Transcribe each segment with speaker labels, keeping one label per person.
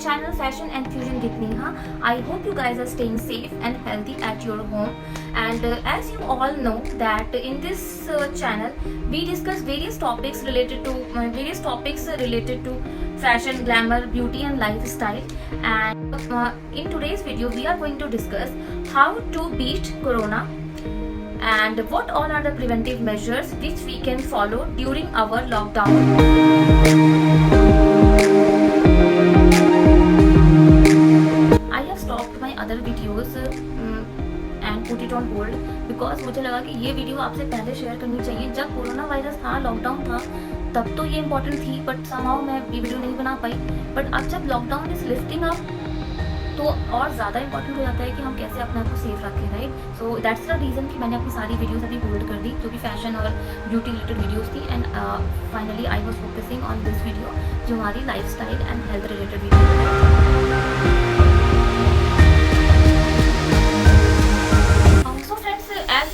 Speaker 1: channel Fashion and Fusion with Neha. I hope you guys are staying safe and healthy at your home. And as you all know that in this channel we discuss various topics related to fashion, glamour, beauty and lifestyle. And in today's video we are going to discuss how to beat Corona and what all are the preventive measures which we can follow during our lockdown. I have stopped my other videos and put it on hold because मुझे लगा कि ये video आपसे पहले share करनी चाहिए। जब corona virus था, लॉकडाउन था, तब तो ये इम्पोर्टेंट थी, बट समहाउ मैं ये वीडियो नहीं बना पाई। बट अब जब लॉकडाउन इज लिफ्टिंग अप तो और ज़्यादा इंपॉर्टेंट हो जाता है कि हम कैसे अपने आप को सेफ रखें, right. So that's the reason कि मैंने अपनी सारी वीडियोस अभी होल्ड कर दी, जो कि फैशन और ब्यूटी रिलेटेड वीडियोस थी। And finally I was focusing on this video, जो हमारी lifestyle and health related video है। So friends, as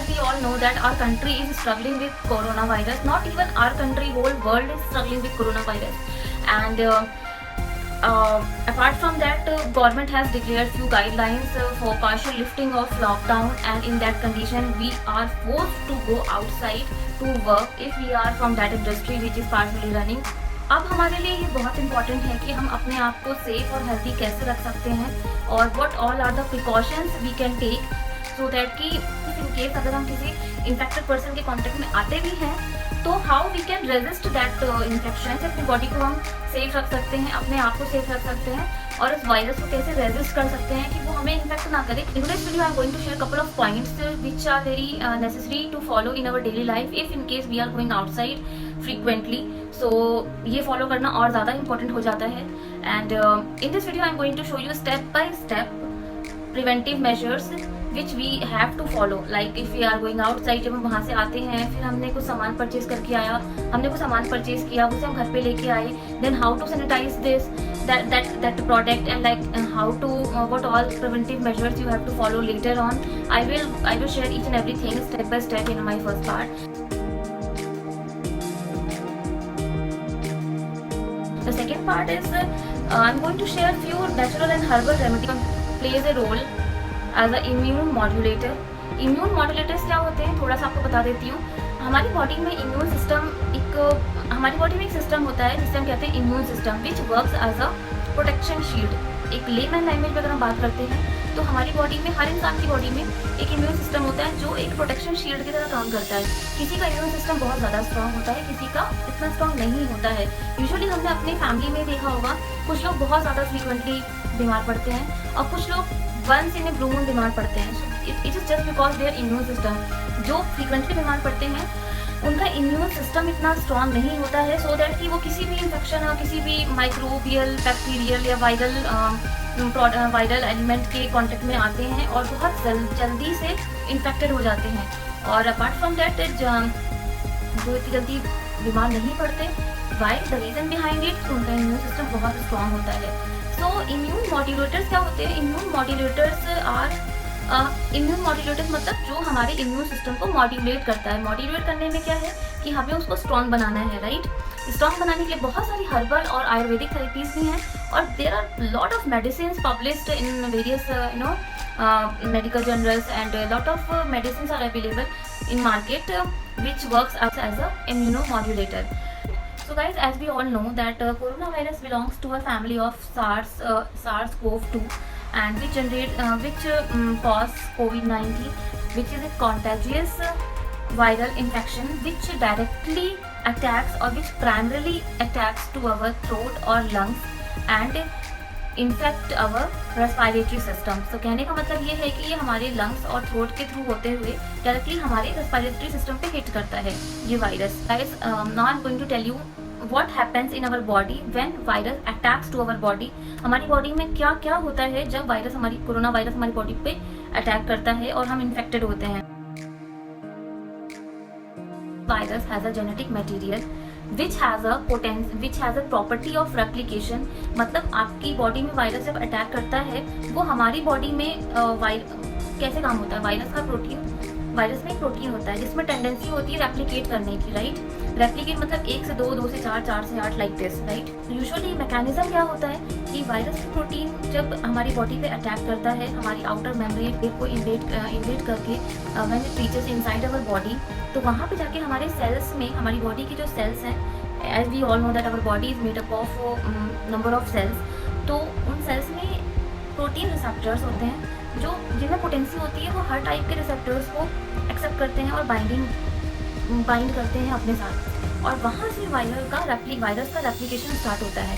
Speaker 1: we all know that our country is struggling with coronavirus. Not even our country, whole world is struggling with coronavirus. And apart from that, government has declared few guidelines for partial lifting of lockdown, and in that condition we are forced to go outside to work if we are from that industry which is partially running. अब हमारे लिए ये बहुत important है कि हम अपने आप को सेफ और हेल्दी कैसे रख सकते हैं और what all are the precautions we can take so that कि इन केस अगर हम किसी इन्फेक्टेड पर्सन के कांटेक्ट में आते भी हैं तो how we can resist that infection. अपनी बॉडी को हम सेफ रख सकते हैं, अपने आप को सेफ रख सकते हैं और इस वायरस को कैसे रेजिस्ट कर सकते हैं कि वो हमें इन्फेक्ट ना करे। In this video I am going to share couple of points which are very necessary to follow in our daily life if in case we are going outside frequently. So ये follow करना और ज़्यादा important हो जाता है। And in this video I am going to show you step by step preventive measures which we have to follow. Like if we are going outside, जब हम वहाँ से आते हैं, फिर हमने कुछ सामान परचेज करके आया, हमने कुछ सामान परचेज किया, उसे हम घर पे लेके आए, then how to sanitize this that product and like how to what all preventive measures you have to follow later on. I will share each and everything step by step in my first part. The second part is I'm going to share few natural and herbal remedies plays a role as a immune modulator. Immune modulators क्या होते हैं थोड़ा सा आपको बता देती हूँ। हमारी बॉडी में इम्यून सिस्टम एक सिस्टम होता है जिसे हम कहते हैं immune system which works as a protection shield. एक लेमन लैंग्वेज में अगर हम बात करते हैं तो हमारी बॉडी में, हर इंसान की बॉडी में एक इम्यून सिस्टम होता है जो एक प्रोटेक्शन शील्ड की तरह काम करता है। किसी का इम्यून सिस्टम बहुत ज़्यादा स्ट्रांग होता है, किसी का इतना स्ट्रांग नहीं होता है। यूजुअली हमने अपनी फैमिली में देखा होगा, कुछ लोग बहुत ज़्यादा फ्रीक्वेंटली बीमार पड़ते हैं और कुछ लोग once in a blue moon बीमार पड़ते हैं। It is just because their immune system, जो फ्रीक्वेंटली बीमार पड़ते हैं उनका इम्यून सिस्टम इतना स्ट्रांग नहीं होता है सो दैट कि वो किसी भी इन्फेक्शन या किसी भी माइक्रोबियल, बैक्टीरियल या वायरल एलिमेंट के कांटेक्ट में आते हैं और बहुत जल्दी से इन्फेक्टेड हो जाते हैं। और अपार्ट फ्रॉम दैट जो इतनी जल्दी बीमार नहीं पड़ते, why the reason behind it, उनका इम्यून सिस्टम बहुत स्ट्रांग होता है। सो इम्यून मॉड्यूलेटर्स क्या होते हैं? इम्यून मॉड्यूलेटर्स मतलब जो हमारे इम्यून सिस्टम को मॉड्यूलेट करता है। मॉड्यूलेट करने में क्या है कि हमें उसको स्ट्रॉन्ग बनाना है, राइट। स्ट्रॉन्ग बनाने के लिए बहुत सारी हर्बल और आयुर्वेदिक थेरेपीज भी हैं और there are lot of medicine published in various medical journals and lot of medicine are available in market which works as a immunomodulator. So guys, as we all know that coronavirus belongs to a family of SARS-CoV-2 and which cause COVID-19, which is a contagious viral infection which directly attacks or which primarily attacks to our throat or lungs and infect our respiratory system. So कहने का मतलब ये है कि ये हमारे lungs और throat के थ्रू होते हुए डायरेक्टली हमारे respiratory system पे हिट करता है ये virus. Guys, now I'm going to tell you what happens in our body when virus attacks to our body. हमारी बॉडी में क्या क्या होता है जब कोरोना वायरस हमारी बॉडी पे अटैक करता है और हम इन्फेक्टेड होते हैं। Virus has a genetic material which has a property of replication. मतलब आपकी बॉडी में वायरस जब अटैक करता है वो हमारी बॉडी में कैसे काम होता है? वायरस का प्रोटीन वायरस में एक प्रोटीन होता है जिसमें टेंडेंसी होती है रेप्लिकेट करने की, राइट। रेप्लिकेट मतलब 1 से 2, 2 से 4, 4 से 8 like this, right. Usually mechanism क्या होता है कि वायरस की प्रोटीन जब हमारी बॉडी पे अटैक करता है, हमारी आउटर मेम्ब्रेन को इन्वेड करके when it reaches inside our body, तो वहाँ पे जाके हमारे सेल्स में, हमारी बॉडी की जो सेल्स हैं, as we all know that our body is made up of number of cells, तो उन सेल्स में प्रोटीन रिसेप्टर्स होते हैं जो जिनमें पोटेंसी होती है, वो हर टाइप के रिसेप्टर्स को एक्सेप्ट करते हैं और बाइंड करते हैं अपने साथ, और वहाँ से वायरस का रेप्लिकेशन स्टार्ट होता है।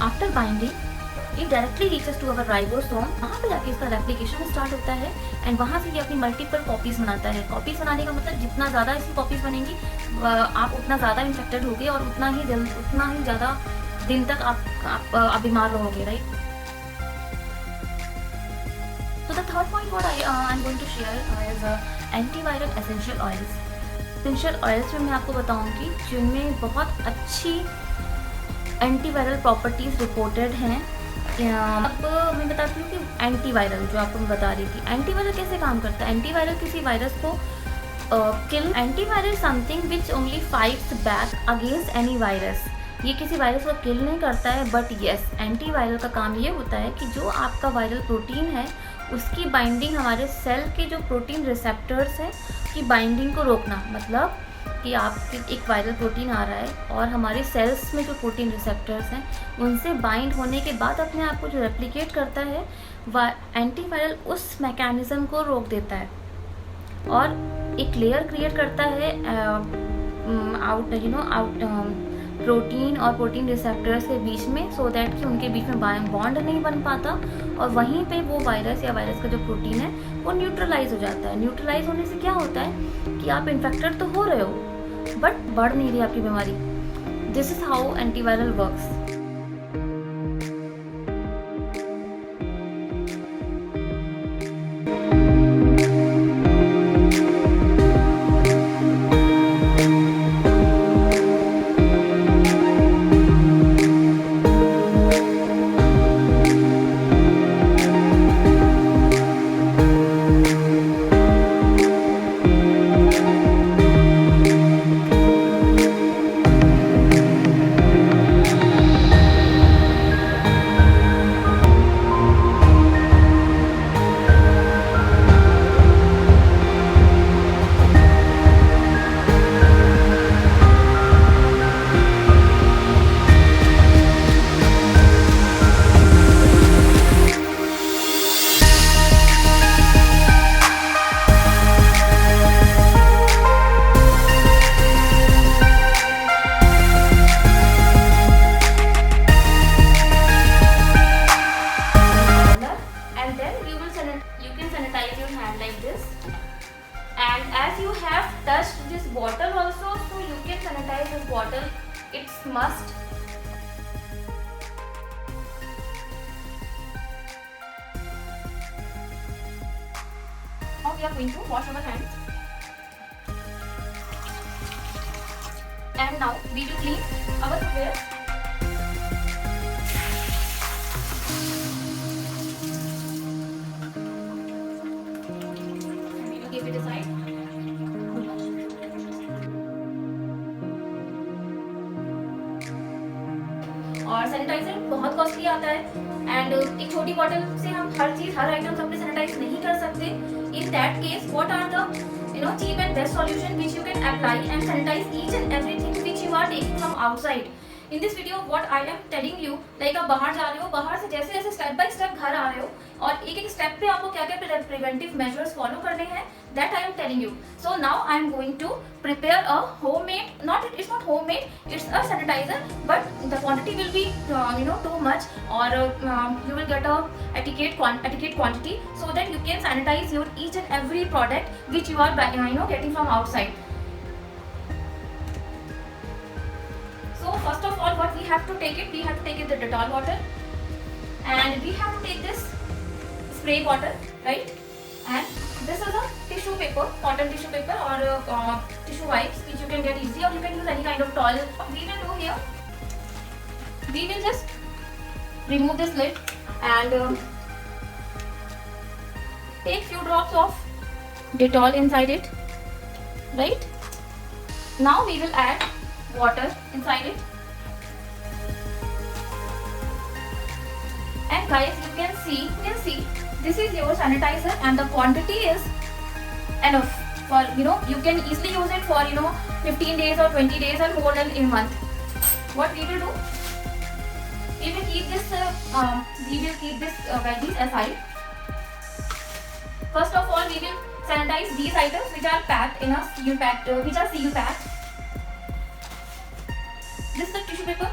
Speaker 1: After binding it directly reaches to our ribosome, वहाँ पे जाके इसका रेप्लिकेशन स्टार्ट होता है एंड वहाँ से ये अपनी मल्टीपल कॉपीज बनाता है। कॉपीज बनाने का मतलब जितना ज़्यादा इसकी कॉपीज बनेंगी आप उतना ज़्यादा इन्फेक्टेड होगे और उतना ही ज़्यादा दिन तक आप बीमार रहोगे, right. So the third point what I'm going to share is antiviral essential oils. Essential oils में मैं आपको बताऊंगी जिनमें बहुत अच्छी एंटीवायरल प्रॉपर्टीज रिपोर्टेड हैं। अब मैं बताती हूँ कि एंटीवायरल जो आपको मैं बता रही थी, एंटीवायरल कैसे काम करता है। एंटीवायरल किसी वायरस को kill, antiviral something which only fights back against any virus. ये किसी वायरस को किल नहीं करता है, बट येस एंटीवायरल का काम ये होता है कि जो आपका वायरल प्रोटीन है उसकी बाइंडिंग, हमारे सेल के जो प्रोटीन रिसेप्टर्स हैं की बाइंडिंग को रोकना। मतलब कि आपके एक वायरल प्रोटीन आ रहा है और हमारे सेल्स में जो प्रोटीन रिसेप्टर्स हैं उनसे बाइंड होने के बाद अपने आप को जो रेप्लिकेट करता है, एंटीवायरल उस मैकेनिज्म को रोक देता है और एक लेयर क्रिएट करता है प्रोटीन और प्रोटीन रिसेप्टर्स के बीच में, सो दैट कि उनके बीच में बॉन्ड नहीं बन पाता और वहीं पे वो वायरस या वायरस का जो प्रोटीन है वो न्यूट्रलाइज हो जाता है। न्यूट्रलाइज होने से क्या होता है कि आप इन्फेक्टेड तो हो रहे हो बट बढ़ नहीं रही आपकी बीमारी। This is how antiviral works. This bottle also, so you can sanitize this bottle, it's must. Now we are going to wash our hands and now we will clean our footwear. We will keep it aside. और sanitiser बहुत costly आता है and एक छोटी bottle से हम हर items अपने sanitise नहीं कर सकते। In that case what are the cheap and best solution which you can apply and sanitize each and everything which you are taking from outside. In this video what I am telling you, like आप बाहर जा रहे हो, बाहर से जैसे जैसे step by step घर आ रहे हो और एक एक स्टेप पे आपको क्या क्या प्रिवेंटिव मेजर्स फॉलो करने हैं, that I am telling you. So now I am going to prepare a homemade, it's not homemade, it's a sanitizer, but the quantity will be too much, or you will get a etiquette quantity, so that you can sanitize your each and every product which you are getting from outside. So first of all what we have to take it the Dettol water, and we have to take this spray bottle, right, and this is a tissue paper, cotton tissue paper or tissue wipes which you can get easy, or you can use any kind of towel. What we will do here, we will just remove this lid and take few drops of Dettol inside it, right? Now we will add water inside it. And guys, you can see this is your sanitizer and the quantity is enough for, you can easily use it for 15 days or 20 days or more than a month. What we will do, we will keep this veggies aside. First of all, we will sanitize these items which are packed in a seal packed, seal packed. This is the tissue paper,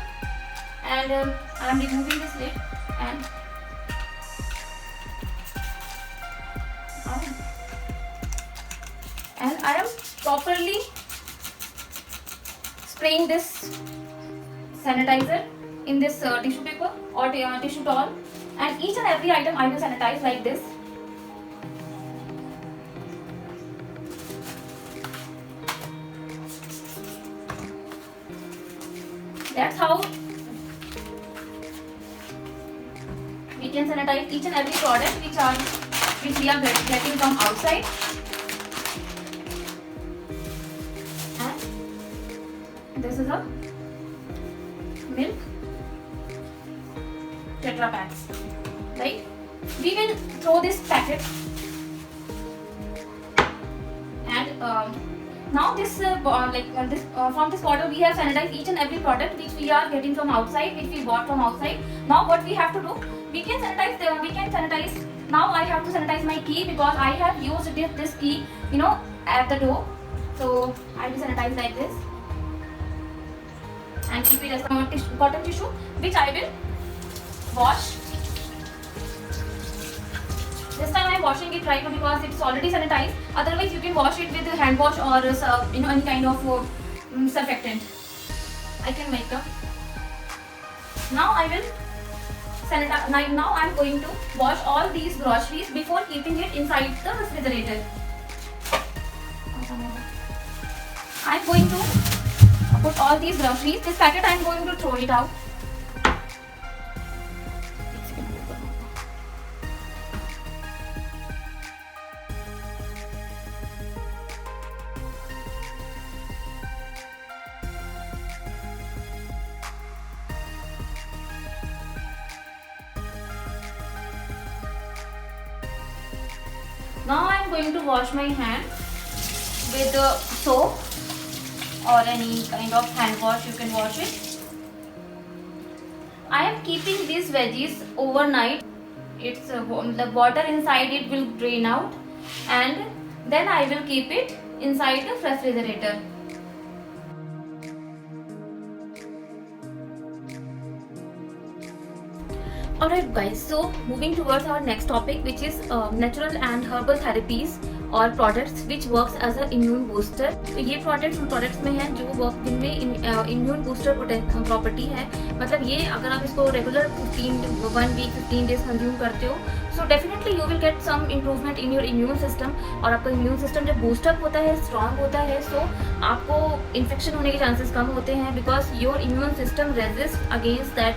Speaker 1: and I am removing this lid, and I am properly spraying this sanitizer in this tissue paper or tissue towel, and each and every item I will sanitize like this. That's how we can sanitize each and every product which we are getting from outside. And this is a milk Tetra Pak, right? We will throw this packet, and now this from this bottle we have sanitized each and every product which we are getting from outside, which we bought from outside. Now what we have to do, we can sanitize. Now I have to sanitize my key because I have used this key, at the door. So I will sanitize like this and keep it as a cotton tissue, which I will wash. This time I am washing it right now because it's already sanitized. Otherwise, you can wash it with hand wash or any kind of surfactant. I can make them. Now I will sanitize. Now I am going to wash all these groceries before keeping it inside the refrigerator. I am going to put all these groceries. This packet I am going to throw it out. Now I am going to wash my hand with soap or any kind of hand wash, you can wash it. I am keeping these veggies overnight. It's the water inside it will drain out, and then I will keep it inside the refrigerator. Alright guys, so moving towards our next topic, which is natural and herbal therapies और products which works as a immune booster. तो ये products उन products में हैं जो work जिनमें immune booster property है। मतलब ये अगर आप इसको रेगुलर 1 वीक 15 डेज कंज्यूम करते हो, so definitely you will get some improvement in your immune system. और आपका इम्यून सिस्टम जब बूस्टअप होता है, स्ट्रांग होता है, सो आपको इन्फेक्शन होने के चांसेस कम होते हैं, because your immune system resist against that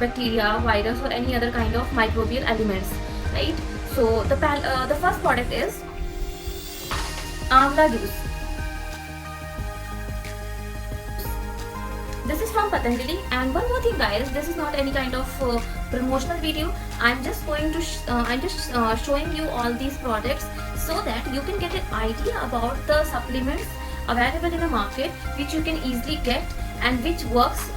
Speaker 1: bacteria, virus और any other kind of microbial elements, right. So the first product is Amla juice. This is from Patanjali, and one more thing guys, this is not any kind of promotional video. I'm just showing you all these products so that you can get an idea about the supplements available in the market which you can easily get and which works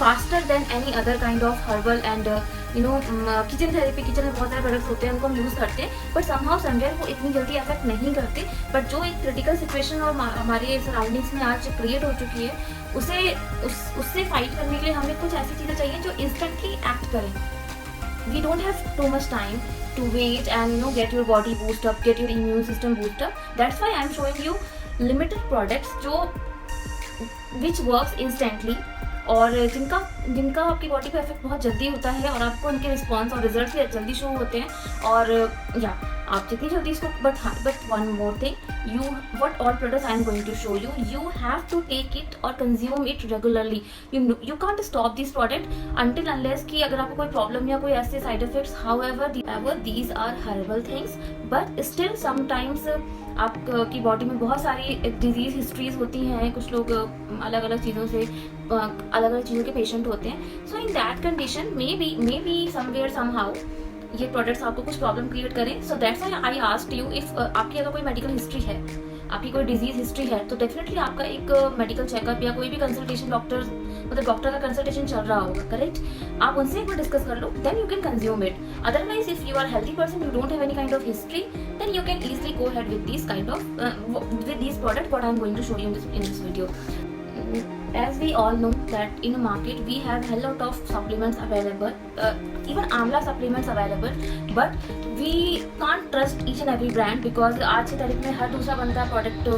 Speaker 1: faster than any other kind of herbal and kitchen therapy. Kitchen में बहुत सारे products होते हैं, उनको हम use करते हैं, but somehow somewhere वो इतनी जल्दी इफेक्ट नहीं करते। बट जो एक क्रिटिकल सिचुएशन और हमारे सराउंडिंग्स में आज क्रिएट हो चुकी है, उससे फाइट करने के लिए हमें कुछ ऐसी चीज़ें चाहिए जो इंस्टेंटली एक्ट करें। We don't have too much time to wait and get your body boost up, get your immune system boost up. That's why I am showing you limited products जो विच वर्क्स इंस्टेंटली और जिनका आपकी body पे effect बहुत जल्दी होता है और आपको उनके रिस्पॉन्स और रिजल्ट भी जल्दी शो होते हैं। और या आप जितनी जल्दी इसको but one more thing, you what all products I am going to show you have to take it और consume it regularly. You can't stop this product until unless कि अगर आपको कोई प्रॉब्लम या कोई ऐसे side effects, however these are herbal things, but still sometimes आपकी body में बहुत सारी डिजीज हिस्ट्रीज होती हैं। कुछ लोग अलग अलग चीज़ों से अलग अलग चीज़ों के पेशेंट होते हैं। So in that condition may be somewhere somehow ये प्रोडक्ट्स आपको कुछ प्रॉब्लम क्रिएट करें। So that's why I asked you, if आपकी अगर कोई मेडिकल हिस्ट्री है, आपकी कोई डिजीज हिस्ट्री है, तो डेफिनेटली आपका एक मेडिकल चेकअप या कोई भी कंसल्टेशन डॉक्टर का कंसल्टेशन चल रहा होगा, करेक्ट? आप उनसे एक बार डिस्कस कर लो, then you can consume it. Otherwise if you are healthy person, you don't have any kind of history, then you can easily go ahead with these kind of with these products what I am going to show you in this video. As we all know that in the market we have a lot of supplements available, even amla supplements available, but we can't trust each and every brand because आज की तारीख में हर दूसरा बनता product,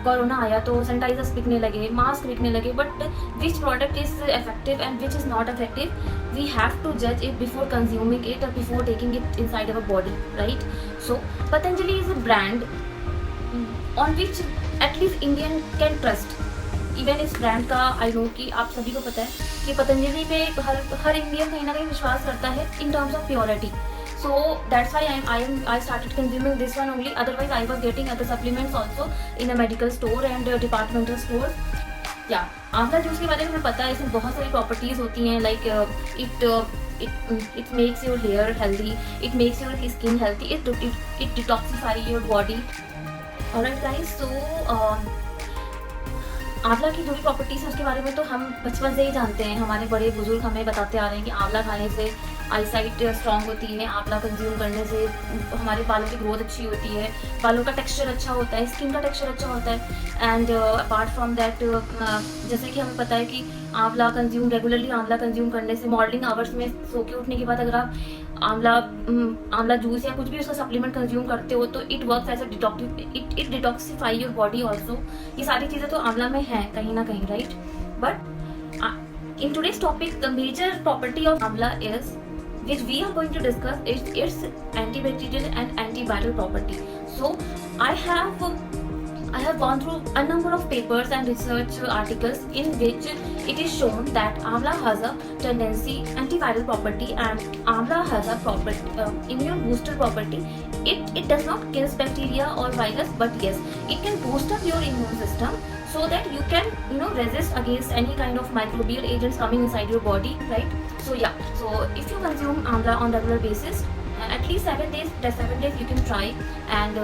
Speaker 1: corona आया तो sanitisers बिकने लगे, मास्क बिकने लगे, but which product is effective and which is not effective, we have to जज इट बिफोर कंज्यूमिंग इट और before taking it inside our body, right? So Patanjali is a brand on which at least Indian can trust. Even इस brand का I no कि आप सभी को पता है कि पतंजलि पे हर इंडियन कहीं ना कहीं विश्वास करता है in terms of purity. So that's why I started consuming this one only. Otherwise, I was getting other supplements also in a medical store and departmental stores. Yeah, आंवला जूस के बारे में पता है, इसमें बहुत सारी प्रॉपर्टीज होती हैं, like it makes your hair healthy, it makes your skin healthy, it detoxify your body. Alright guys, so आंवला की जो भी प्रॉपर्टीज है उसके बारे में तो हम बचपन से ही जानते हैं, हमारे बड़े बुजुर्ग हमें बताते आ रहे हैं कि आंवला खाने से आईसाइट स्ट्रांग होती है, आंवला कंज्यूम करने से हमारे बालों की ग्रोथ अच्छी होती है, बालों का टेक्सचर अच्छा होता है, स्किन का टेक्सचर अच्छा होता है। एंड अपार्ट फ्रॉम दैट, जैसे कि हमें पता है कि रेगुलरली आंवला कंज्यूम करने से मॉर्निंग आवर्स में सो के उठने के बाद अगर आप आंवला जूस या कुछ भी उसका सप्लीमेंट कंज्यूम करते हो तो it works as it detoxify your body also. ये सारी चीज़ें तो आंवला में है कहीं ना कहीं, right? But in today's topic the major property of amla is which we are going to discuss is its antibacterial and antiviral property. So I have gone through a number of papers and research articles in which it is shown that amla has a tendency antiviral property and amla has a immune booster property. It does not kill bacteria or virus, but yes, it can boost up your immune system so that you can resist against any kind of microbial agents coming inside your body, right? So yeah, so if you consume amla on regular basis, at least 7 days you can try, and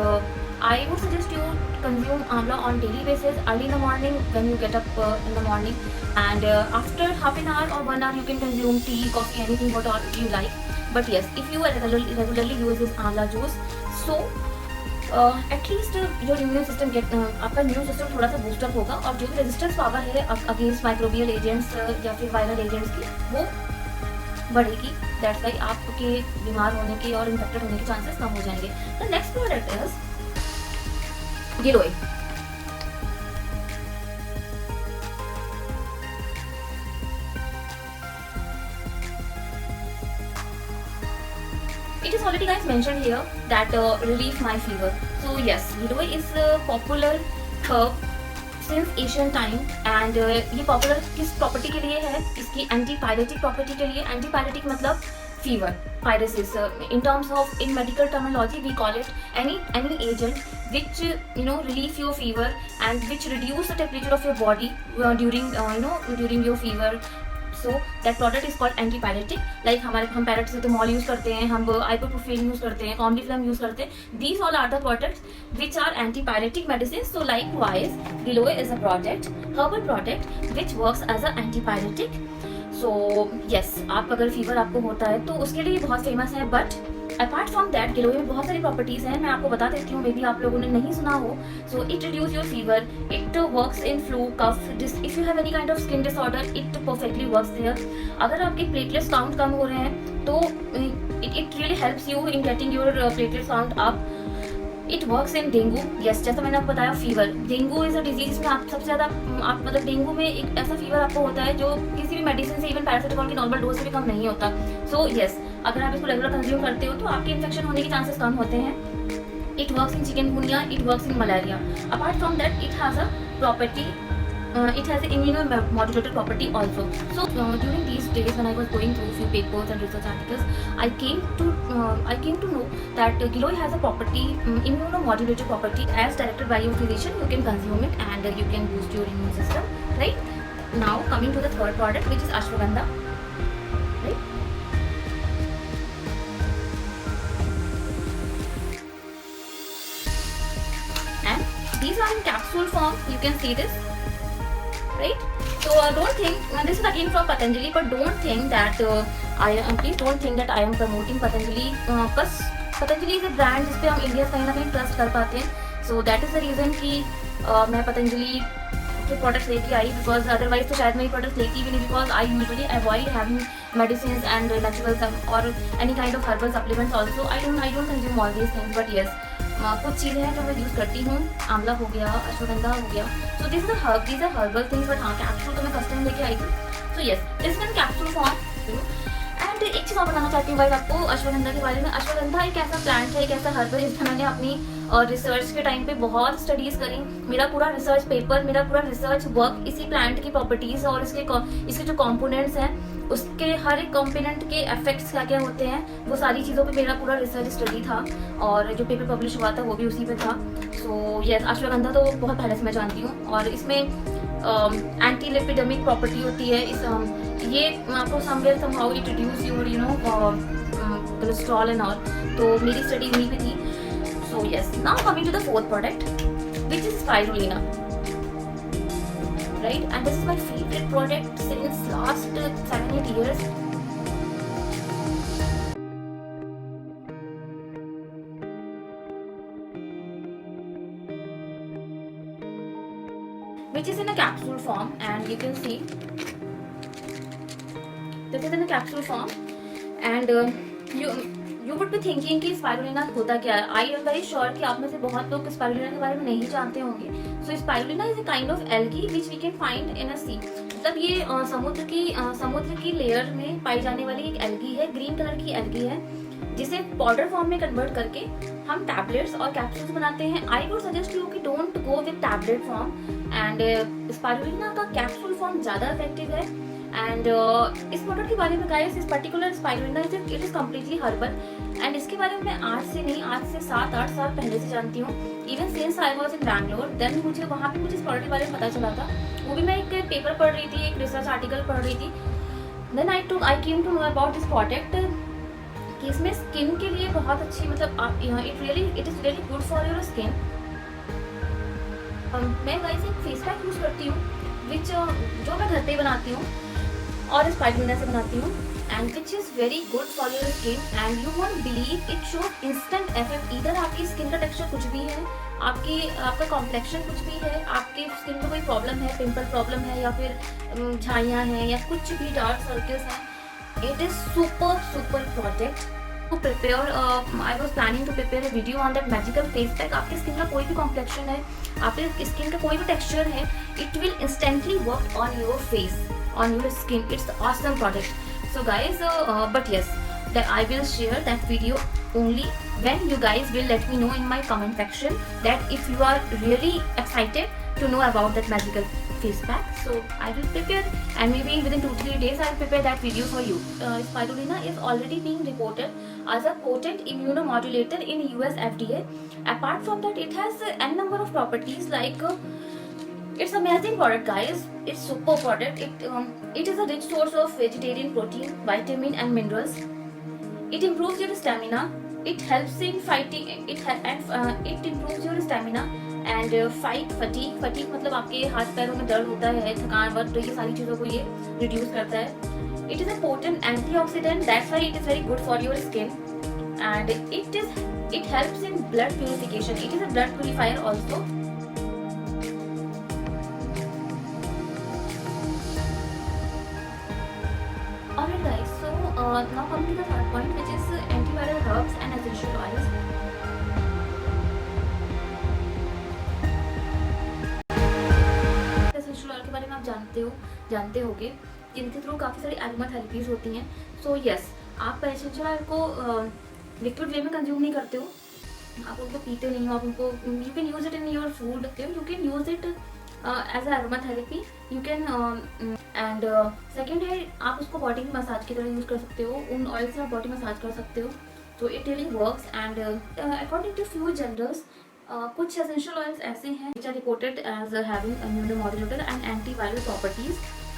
Speaker 1: I would suggest you consume amla on daily basis, early in the morning when you get up in the morning, and after half an hour or 1 hour you can consume tea, coffee, anything what you like. But yes, if you regularly use this amla juice, so at least your immune system आपका immune system थोड़ा सा boost up होगा और जो भी resistance power है against microbial agents या फिर वायरल एजेंट्स की वो बढ़ेगी। दैट्स वाई आपके बीमार होने के और इन्फेक्टेड होने के चांसेस कम हो जाएंगे। The next product is giloy. It is already guys mentioned here that relieve my fever. So yes, giloy is a popular herb since ancient time and ये popular किस property के लिए है? इसकी antipyretic property के लिए। Antipyretic मतलब fever, pyresis. In terms of in medical terminology, we call it any agent which relieve your fever and which reduce the temperature of your body during your fever. So that product is called antipyretic. Like हम paracetamol use करते हैं, हम ibuprofen use करते हैं, कॉम्बिफ्लैम use करते हैं. These all are the products which are antipyretic medicines. So likewise, giloy is a herbal product which works as a antipyretic. So yes, आप अगर फीवर आपको होता है तो उसके लिए बहुत फेमस है. बट अपार्ट फ्रॉम दैट गिलोय में बहुत सारी प्रॉपर्टीज हैं, मैं आपको बता देती हूँ, मे बी आप लोगों ने नहीं सुना हो. So it reduce your fever, it works in flu, cough, if you have any kind of skin disorder, it perfectly works there. अगर आपके प्लेटलेट्स काउंट कम हो रहे हैं तो it really helps you in getting your platelets count up. It works in dengue, yes, जैसा मैंने आपको बताया fever, dengue is a disease में आप सबसे ज़्यादा आप मतलब डेंगू में एक ऐसा फीवर आपको होता है जो किसी भी मेडिसिन से, इवन पैरासिटामॉल की नॉर्मल डोज से भी कम नहीं होता। सो यस, अगर आप इसको रेगुलर कंज्यूम करते हो तो आपके इन्फेक्शन होने के चांसेस कम होते हैं। It works in chikungunya, it works in malaria. Apart from that it has a property, it has an immunomodulator property also. So during these days when I was going through few papers and research articles, I came to know that Giloy has a property, immunomodulator property. As directed by your physician, you can consume it and you can boost your immune system. Right? Now coming to the third product, which is ashwagandha. Right? And these are in capsule form. You can see this. Right? So don't think this is again from Patanjali, but don't think that please don't think that I am promoting Patanjali. बस Patanjali is a brand जिस पे हम India कहीं ना कहीं trust कर पाते हैं. So that is the reason कि मैं पतंजलि के प्रोडक्ट्स लेके आई, बिकॉज अदरवाइज तो शायद मैं प्रोडक्ट्स लेती भी नहीं, because I usually avoid having medicine and natural और any kind of herbal supplements also. I don't consume all these things, but yes कुछ चीज़ें हैं जो मैं यूज़ करती हूँ. आंवला हो गया, अश्वगंधा हो गया. So this is a herbal things, but हाँ कैप्सूल तो मैं फर्स्ट टाइम लेके आई थी. So yes, this is capsule form. And एक चीज़ और बताना चाहती हूँ गाइस आपको अश्वगंधा के बारे में. अश्वगंधा एक ऐसा प्लांट है, एक ऐसा हर्बल है जिसमें मैंने अपनी रिसर्च के टाइम पे बहुत स्टडीज़ करी. मेरा पूरा रिसर्च पेपर, मेरा पूरा रिसर्च वर्क इसी प्लांट की प्रॉपर्टीज़ और इसके जो कंपोनेंट्स हैं, उसके हर एक कंपोनेंट के इफेक्ट्स क्या क्या होते हैं, वो सारी चीज़ों पे मेरा पूरा रिसर्च स्टडी था. और जो पेपर पब्लिश हुआ था वो भी उसी पे था. सो यस, अश्वगंधा तो बहुत पहले से मैं जानती हूँ. और इसमें एंटी लिपिडेमिक प्रॉपर्टी होती है. ये आपको somewhere somehow it reduce your cholesterol and all. तो मेरी स्टडी वहीं पे थी. So yes, now coming to the fourth product which is spirulina. Right, and this is my favorite product since last 7-8 years. Which is in a capsule form, and you can see this is in a capsule form. And you would be thinking कि spirulina होता क्या है. I am very sure कि आप में से बहुत लोग स्पाइरुलिना के बारे में नहीं जानते होंगे. So spirulina is a kind of algae which we can find in a sea. मतलब ये समुद्र की लेयर में पाई जाने वाली एक एल्गी है, ग्रीन कलर की एल्गी है, जिसे पाउडर फॉर्म में कन्वर्ट करके हम टैबलेट्स और कैप्सूल्स बनाते हैं. आई वुड सजेस्ट यू कि don't go with tablet form. And spirulina का कैप्सूल फॉर्म ज़्यादा इफेक्टिव है. एंड इस प्रोडक्ट के बारे में गाइस, इस particular spirulina it is completely herbal. And इसके बारे में मैं आज से 7-8 साल पहले से जानती हूँ. Even since I was in Bangalore, then मुझे वहाँ पे मुझे इस प्रोडक्ट के बारे में पता चला था. वो भी मैं एक पेपर पढ़ रही थी, एक रिसर्च आर्टिकल पढ़ रही थी. Then I came to know about this product कि इसमें स्किन के लिए बहुत अच्छी, मतलब it is really good for your skin. मैं गाइस एक फेस पैक यूज़ करती हूँ विच जो मैं घर पे बनाती हूँ और स्पाइरुलिना से बनाती हूँ. And which is very good for your skin. And you won't believe it shows instant effect. इधर आपकी स्किन का टेक्सचर कुछ भी है, आपका कॉम्प्लेक्शन कुछ भी है, आपकी स्किन में कोई प्रॉब्लम है, पिंपल प्रॉब्लम है या फिर झाइयाँ हैं या कुछ भी डार्क सर्कल्स हैं, it is super product to prepare. I was planning to prepare a video on that magical face pack. आपके स्किन का कोई भी कॉम्प्लेक्शन है, आपके स्किन का कोई भी टेक्सचर है, it will instantly work on your face, on your skin. It's an awesome product. So guys, but yes, that I will share that video only when you guys will let me know in my comment section that if you are really excited to know about that magical face pack. So I will prepare, and maybe within 2-3 days I will prepare that video for you. Spirulina is already being reported as a potent immunomodulator in US FDA. Apart from that, it has n number of properties like it's amazing product guys. It's super product. It is a rich source of vegetarian protein, vitamin and minerals. It improves your stamina. It helps in fighting. It improves your stamina and fight fatigue. Fatigue मतलब आपके हाथ पैरों में दर्द होता है, थकान वक्त, तो ये सारी चीज़ों को ये रिड्यूस करता है. It is a potent antioxidant. That's why it is very good for your skin. And it helps in blood purification. It is a blood purifier also. Alright guys, so now coming to the third point, which is antiviral herbs and essential oils. आप जानते होगे, जिनके through काफ़ी सारी aroma therapies होती हैं। So yes, आप essential oil को लिक्विड वे में कंज्यूम नहीं करते हो, आप उनको पीते नहीं हो, आप उनको you can use it in your food, you can use it as aroma therapy, you can and second है, आप उसको बॉडी में मसाज की तरह यूज़ कर सकते हो, उन ऑयल से आप बॉडी मसाज कर सकते हो। तो it really works and according to few journals कुछ एसेंशियल ऑयल्स ऐसे हैं which are reported as having immunomodulator and antiviral properties,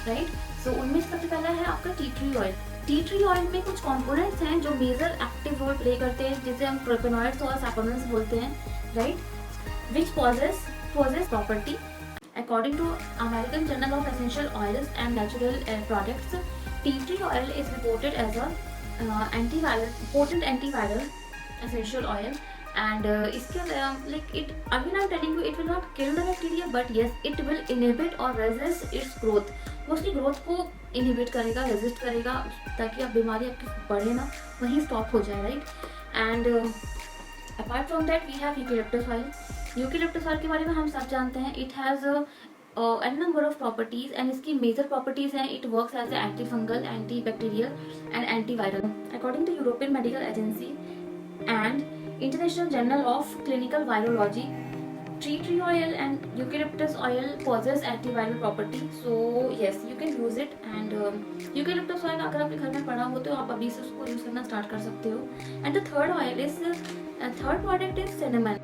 Speaker 1: right. So उनमें सबसे पहला है आपका tea tree oil. Tea tree oil में कुछ कंपोनेंट्स हैं जो मेजर एक्टिव रोल प्ले करते हैं, जिसे हम ट्रोपेनॉइड्स और सैपोनिन्स बोलते हैं, right, which possess property according to American Journal of Essential Oils and Natural Products. Tea tree oil is reported as a potent antiviral essential oil, and इसके like it again I'm telling you, it will not kill the bacteria, but yes it will inhibit or resist its growth. वो उसकी growth को inhibit करेगा, resist करेगा, ताकि आप बीमारी आपकी बढ़े ना, वहीं स्टॉप हो जाए, right. And apart from that we have eucalyptus oil. Eucalyptus oil के बारे में हम सब जानते हैं, it has an number of properties, and इसकी मेजर प्रॉपर्टीज हैं, it works as anti fungal, anti bacterial and antiviral. According to European medical agency and international journal of clinical virology, tea tree oil and eucalyptus oil possess antiviral property, so yes you can use it। and eucalyptus oil अगर आपके घर में पड़ा हो तो आप अभी से उसको यूज करना स्टार्ट कर सकते हो। And the third product is cinnamon.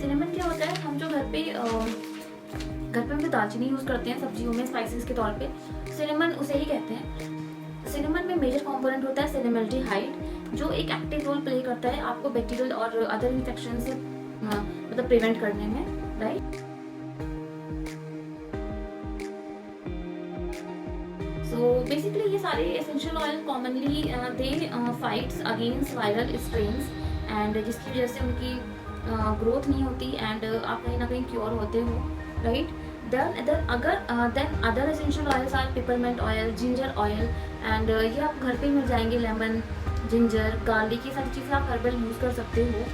Speaker 1: Cinnamon क्या होता है, हम जो घर पे हम जो दालचीनी यूज करते हैं सब्जियों में स्पाइसेस के तौर पे, सिनेमन उसे ही कहते हैं। सिनेमन में मेजर कंपोनेंट होता है सिनेमल्डिहाइड, जो एक एक्टिव रोल प्ले करता है आपको बैक्टीरियल और अदर इन्फेक्शन से मतलब प्रिवेंट करने में, राइट। सो बेसिकली ये सारे essential oil commonly they fights against viral strains, and जिसकी वजह से उनकी ग्रोथ नहीं होती, एंड आप कहीं ना कहीं क्योर होते हो, right. Then other essential oils are peppermint oil, ginger oil, and ये आप घर पे मिल जाएंगे, लेमन, जिंजर, गार्लिक, ये सारी चीज़ें आप हर्बल यूज कर सकते हो।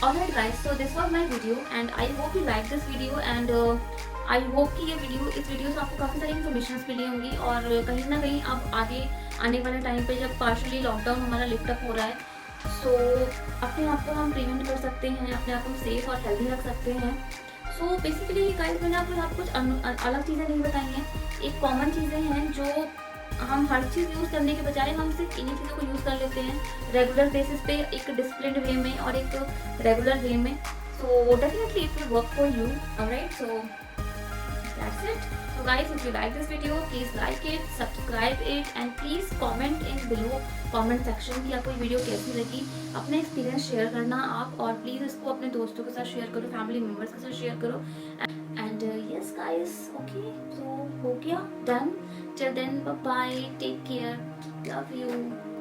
Speaker 1: Alright guys, so this was my video and I hope you like this video, and I hope कि इस वीडियो से आपको काफ़ी सारी इन्फॉर्मेशन मिली होंगी, और कहीं ना कहीं आप आगे आने वाले टाइम पे जब पार्शली लॉकडाउन हमारा लिफ्ट अप हो रहा है, सो अपने आप को हम प्रिवेंट कर सकते हैं, अपने आप को सेफ और हेल्दी रख सकते हैं। सो बेसिकली गाइस, मैंने आपको यहाँ कुछ अलग चीज़ें नहीं बताई हैं, एक कॉमन चीज़ें हैं जो हम हर चीज़ यूज़ करने के बजाय हम सिर्फ इन्हीं चीज़ों को यूज़ कर लेते हैं रेगुलर बेसिस पे, एक डिसिप्लिन्ड वे में और एक रेगुलर वे में। So definitely it will work for you, alright. So that's it. So guys, if you like this video, please like it, subscribe it, and please comment in below comment section कि आपको ये video कैसी लगी। अपने experience share करना आप, और please इसको अपने दोस्तों के साथ शेयर करो, फैमिली मेम्बर्स के साथ शेयर करो। एंड यस गाइस, ओके, सो हो गया, done. Till then, bye bye, take care, love you।